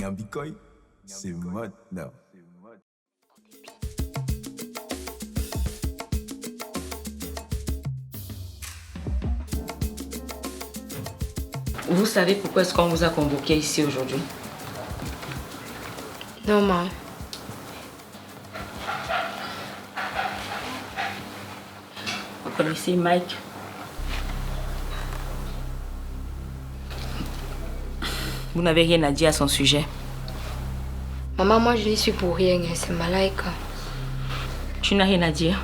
Nyambikoy, c'est maintenant. Vous savez pourquoi est-ce qu'on vous a convoqué ici aujourd'hui? Non, maman. Vous connaissez Mike? Vous n'avez rien à dire à son sujet? Maman, moi je n'y suis pour rien, c'est Malaika. Tu n'as rien à dire?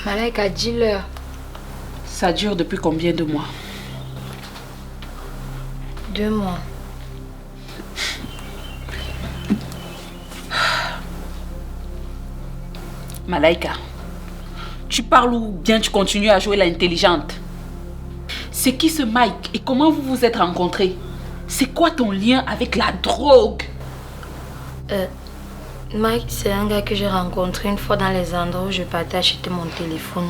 Malaika, dis-leur. Ça dure depuis combien de mois? 2 mois. Malaika, tu parles ou bien tu continues à jouer l'intelligente? C'est qui ce Mike et comment vous vous êtes rencontrés? C'est quoi ton lien avec la drogue? Mike, c'est un gars que j'ai rencontré une fois dans les endroits où je partais acheter mon téléphone.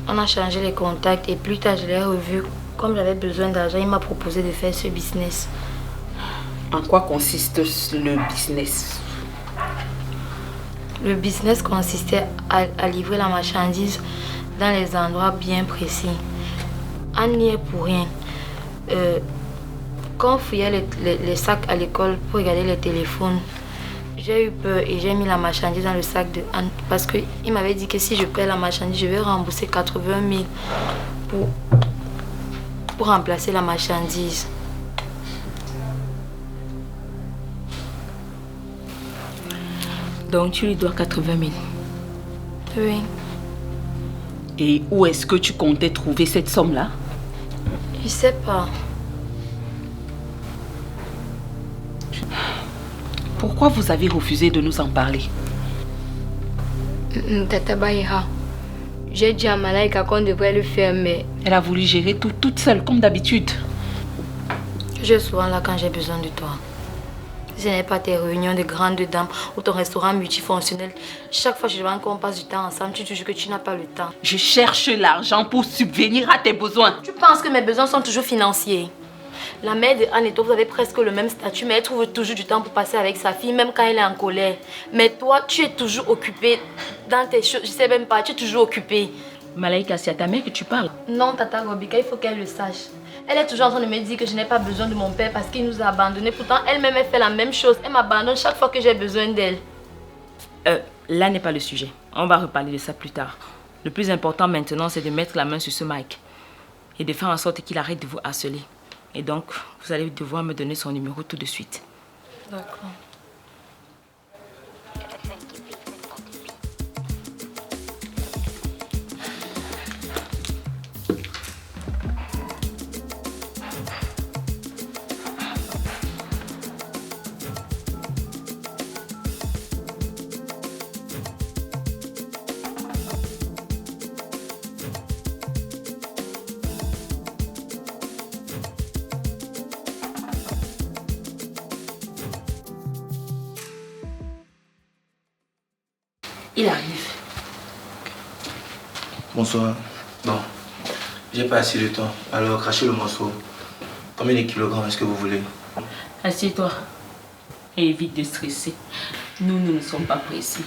On a changé les contacts et plus tard je l'ai revu. Comme j'avais besoin d'argent, il m'a proposé de faire ce business. En quoi consiste le business? Le business consistait à livrer la marchandise dans les endroits bien précis. On n'y est pour rien. Quand on fouillait les sacs à l'école pour regarder les téléphones, j'ai eu peur et j'ai mis la marchandise dans le sac de Anne parce qu'il m'avait dit que si je perds la marchandise, je vais rembourser 80 000 pour remplacer la marchandise. Donc tu lui dois 80 000. Oui. Et où est-ce que tu comptais trouver cette somme-là? Je sais pas. Pourquoi vous avez refusé de nous en parler? Tata Baïra, j'ai dit à Malaika qu'on devrait le faire, mais... Elle a voulu gérer tout toute seule, comme d'habitude. Je suis souvent là quand j'ai besoin de toi. Ce n'est pas tes réunions de grandes dames ou ton restaurant multifonctionnel. Chaque fois que je demande qu'on passe du temps ensemble, tu te dis que tu n'as pas le temps. Je cherche l'argent pour subvenir à tes besoins. Tu penses que mes besoins sont toujours financiers? La mère de Anne et toi, vous avez presque le même statut, mais elle trouve toujours du temps pour passer avec sa fille, même quand elle est en colère. Mais toi, tu es toujours occupée dans tes choses. Je sais même pas, tu es toujours occupée. Malaika, c'est à ta mère que tu parles. Non, Tata Robika, il faut qu'elle le sache. Elle est toujours en train de me dire que je n'ai pas besoin de mon père parce qu'il nous a abandonnés. Pourtant, elle-même, elle fait la même chose. Elle m'abandonne chaque fois que j'ai besoin d'elle. Là n'est pas le sujet. On va reparler de ça plus tard. Le plus important maintenant, c'est de mettre la main sur ce Mike et de faire en sorte qu'il arrête de vous harceler. Et donc, vous allez devoir me donner son numéro tout de suite. D'accord. Il arrive. Bonsoir. Non, j'ai pas assez de temps. Alors, crachez le morceau. Combien de kilogrammes est-ce que vous voulez? Assieds-toi. Et évite de stresser. Nous ne sommes pas pressés.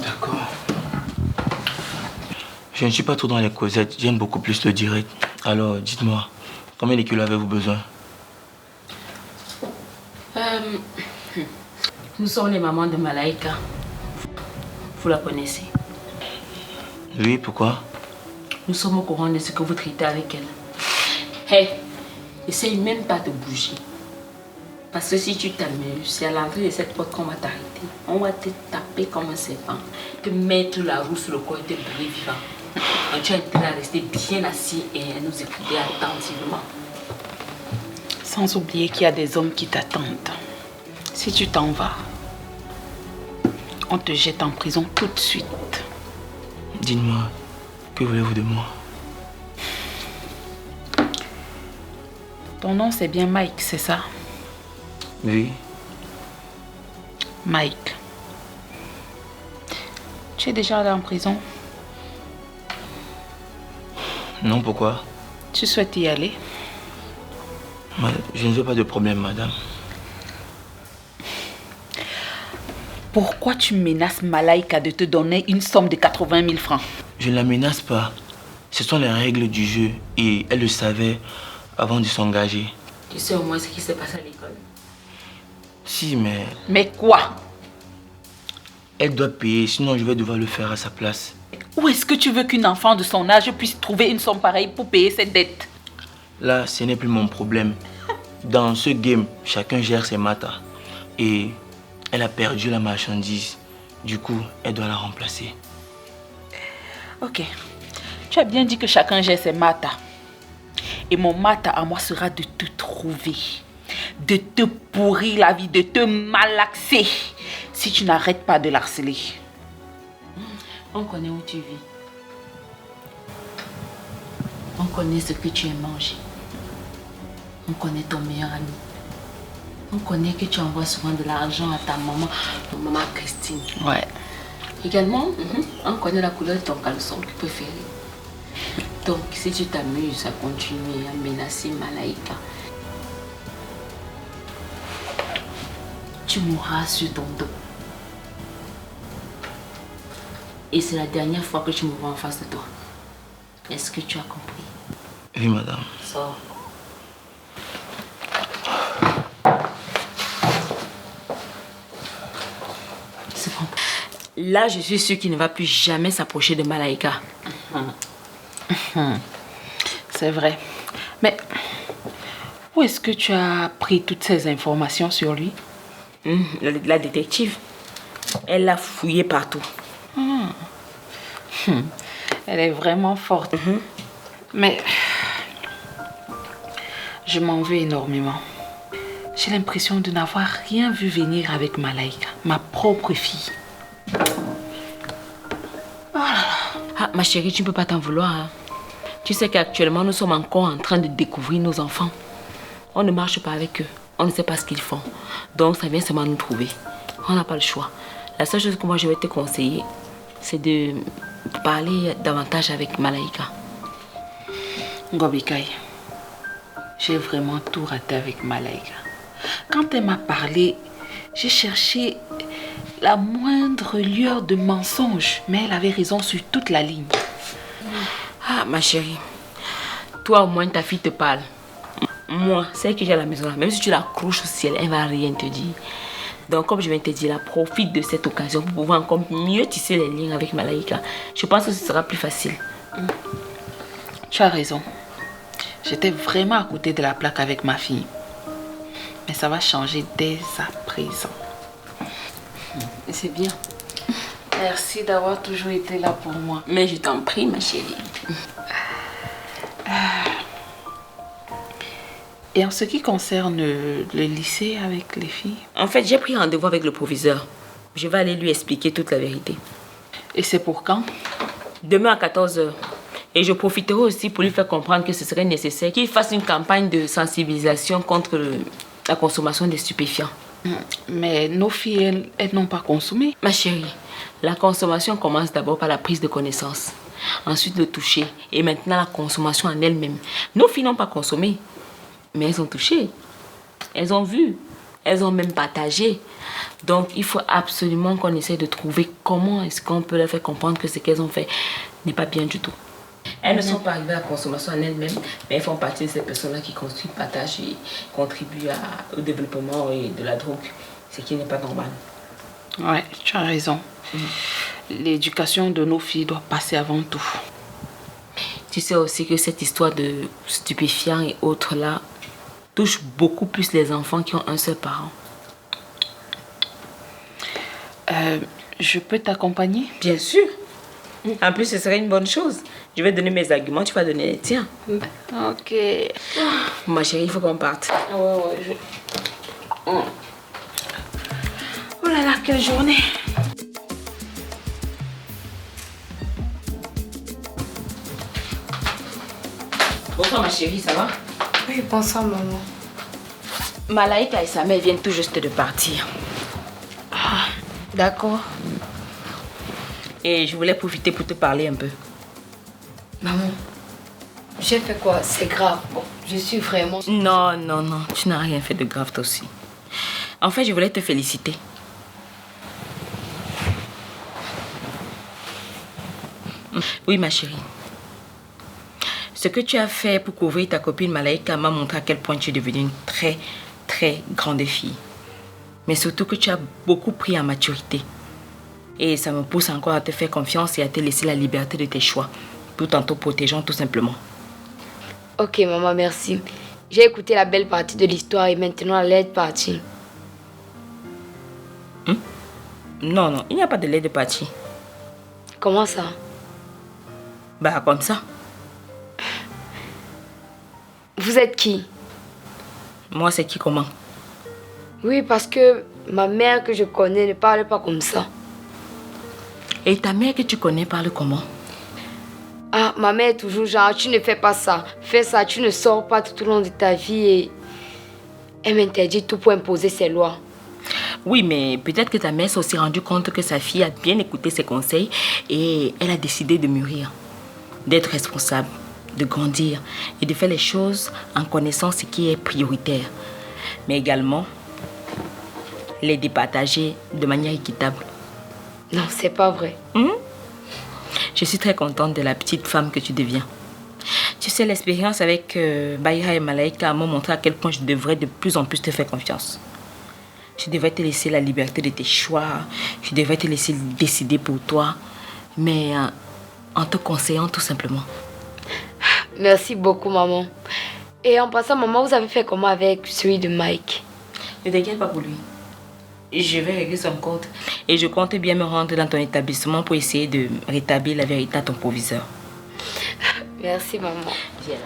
D'accord. Je ne suis pas trop dans les causettes. J'aime beaucoup plus le direct. Alors, dites-moi, combien de kilos avez-vous besoin? Nous sommes les mamans de Malaika. Vous la connaissez? Oui, pourquoi? Nous sommes au courant de ce que vous traitez avec elle. Hé, essaye même pas de bouger. Parce que si tu t'amuses, c'est à l'entrée de cette porte qu'on va t'arrêter. On va te taper comme un serpent, te mettre la roue sur le corps et te brûler vivant. Donc tu as intérêt à rester bien assis et à nous écouter attentivement. Sans oublier qu'il y a des hommes qui t'attendent. Si tu t'en vas, on te jette en prison tout de suite. Dites-moi, que voulez-vous de moi? Ton nom c'est bien Mike, c'est ça? Oui. Mike. Tu es déjà allé en prison? Non, pourquoi? Tu souhaites y aller? Je ne veux pas de problème, madame. Pourquoi tu menaces Malaika de te donner une somme de 80 000 francs? Je ne la menace pas. Ce sont les règles du jeu et elle le savait avant de s'engager. Tu sais au moins ce qui s'est passé à l'école? Si, mais Mais quoi? elle doit payer, sinon je vais devoir le faire à sa place. Où est-ce que tu veux qu'une enfant de son âge puisse trouver une somme pareille pour payer cette dette? Là, ce n'est plus mon problème. Dans ce game, chacun gère ses matas. Et elle a perdu la marchandise. Du coup, elle doit la remplacer. Ok. Tu as bien dit que chacun gère ses matas. Et mon mata à moi sera de te trouver, de te pourrir la vie, de te malaxer si tu n'arrêtes pas de l'harceler. On connaît où tu vis. On connaît ce que tu aimes manger. On connaît ton meilleur ami. On connaît que tu envoies souvent de l'argent à ta maman Christine. Ouais. Également, on connaît la couleur de ton caleçon préféré. Donc, si tu t'amuses à continuer à menacer Malaika, tu mourras sur ton dos. Et c'est la dernière fois que tu me vois en face de toi. Est-ce que tu as compris? Oui, madame. Sors. C'est bon. Là, je suis sûre qu'il ne va plus jamais s'approcher de Malaika. C'est vrai. Mais où est-ce que tu as pris toutes ces informations sur lui? La détective, elle l'a fouillé partout. Elle est vraiment forte. Mais je m'en veux énormément. J'ai l'impression de n'avoir rien vu venir avec Malaika, ma propre fille. Ah, ma chérie, tu ne peux pas t'en vouloir. Hein. Tu sais qu'actuellement, nous sommes encore en train de découvrir nos enfants. On ne marche pas avec eux. On ne sait pas ce qu'ils font. Donc, ça vient seulement nous trouver. On n'a pas le choix. La seule chose que moi, je vais te conseiller, c'est de parler davantage avec Malaika. Ngobikai, j'ai vraiment tout raté avec Malaika. Quand elle m'a parlé, j'ai cherché la moindre lueur de mensonge, mais elle avait raison sur toute la ligne. Ah, ma chérie, toi au moins ta fille te parle. Moi, celle que j'ai à la maison, même si tu la couches au ciel, elle ne va rien te dire. Donc, comme je viens de te dire, là, profite de cette occasion pour pouvoir encore mieux tisser les liens avec Malaika. Je pense que ce sera plus facile. Tu as raison. J'étais vraiment à côté de la plaque avec ma fille. Mais ça va changer dès à présent. C'est bien. Merci d'avoir toujours été là pour moi. Mais je t'en prie, ma chérie. Et en ce qui concerne le lycée avec les filles? En fait, j'ai pris rendez-vous avec le proviseur. Je vais aller lui expliquer toute la vérité. Et c'est pour quand? Demain à 14h. Et je profiterai aussi pour lui faire comprendre que ce serait nécessaire qu'il fasse une campagne de sensibilisation contre la consommation des stupéfiants. Mais nos filles, elles n'ont pas consommé. Ma chérie, la consommation commence d'abord par la prise de connaissance. Ensuite le toucher. Et maintenant la consommation en elle-même. Nos filles n'ont pas consommé. Mais elles ont touché. Elles ont vu. Elles ont même partagé. Donc, il faut absolument qu'on essaie de trouver comment est-ce qu'on peut leur faire comprendre que ce qu'elles ont fait n'est pas bien du tout. Elles ne sont pas arrivées à la consommation en elles-mêmes, mais elles font partie de ces personnes-là qui construisent, partagent et contribuent au développement de la drogue, ce qui n'est pas normal. Ouais, tu as raison. L'éducation de nos filles doit passer avant tout. Tu sais aussi que cette histoire de stupéfiants et autres là touche beaucoup plus les enfants qui ont un seul parent. Je peux t'accompagner? Bien sûr. En plus, ce serait une bonne chose. Je vais donner mes arguments, tu vas donner les tiens. Ok. Ma chérie, il faut qu'on parte. Ouais. Oh là là, quelle journée! Bonsoir ma chérie, ça va? Oui, bonsoir maman. Malaïka et sa mère viennent tout juste de partir. D'accord. Et je voulais profiter pour te parler un peu. Maman, j'ai fait quoi? C'est grave. Bon, je suis vraiment... Non, tu n'as rien fait de grave toi aussi. En fait, je voulais te féliciter. Oui, ma chérie. Ce que tu as fait pour couvrir ta copine Malaïka m'a montré à quel point tu es devenue une très, très grande fille. Mais surtout que tu as beaucoup pris en maturité. Et ça me pousse encore à te faire confiance et à te laisser la liberté de tes choix, tout en te protégeant tout simplement. Ok maman, merci. J'ai écouté la belle partie de l'histoire et maintenant la laide partie. Non, il n'y a pas de lait de partie. Comment ça? Bah, comme ça. Vous êtes qui? Moi, c'est qui comment? Oui, parce que ma mère que je connais ne parle pas comme ça. Et ta mère que tu connais parle comment? Ah, ma mère est toujours genre, tu ne fais pas ça. Fais ça, tu ne sors pas tout au long de ta vie et... Elle m'interdit tout pour imposer ses lois. Oui, mais peut-être que ta mère s'est aussi rendue compte que sa fille a bien écouté ses conseils et elle a décidé de mûrir, d'être responsable, de grandir et de faire les choses en connaissant ce qui est prioritaire. Mais également, les départager de manière équitable. Non, c'est pas vrai. Je suis très contente de la petite femme que tu deviens. Tu sais, l'expérience avec Bahira et Malaïka m'a montré à quel point je devrais de plus en plus te faire confiance. Je devrais te laisser la liberté de tes choix. Je devrais te laisser décider pour toi. Mais en te conseillant tout simplement. Merci beaucoup, maman. Et en passant, maman, vous avez fait comment avec celui de Mike? Ne t'inquiète pas pour lui. Je vais régler son compte. Et je compte bien me rendre dans ton établissement pour essayer de rétablir la vérité à ton proviseur. Merci, maman. Viens là.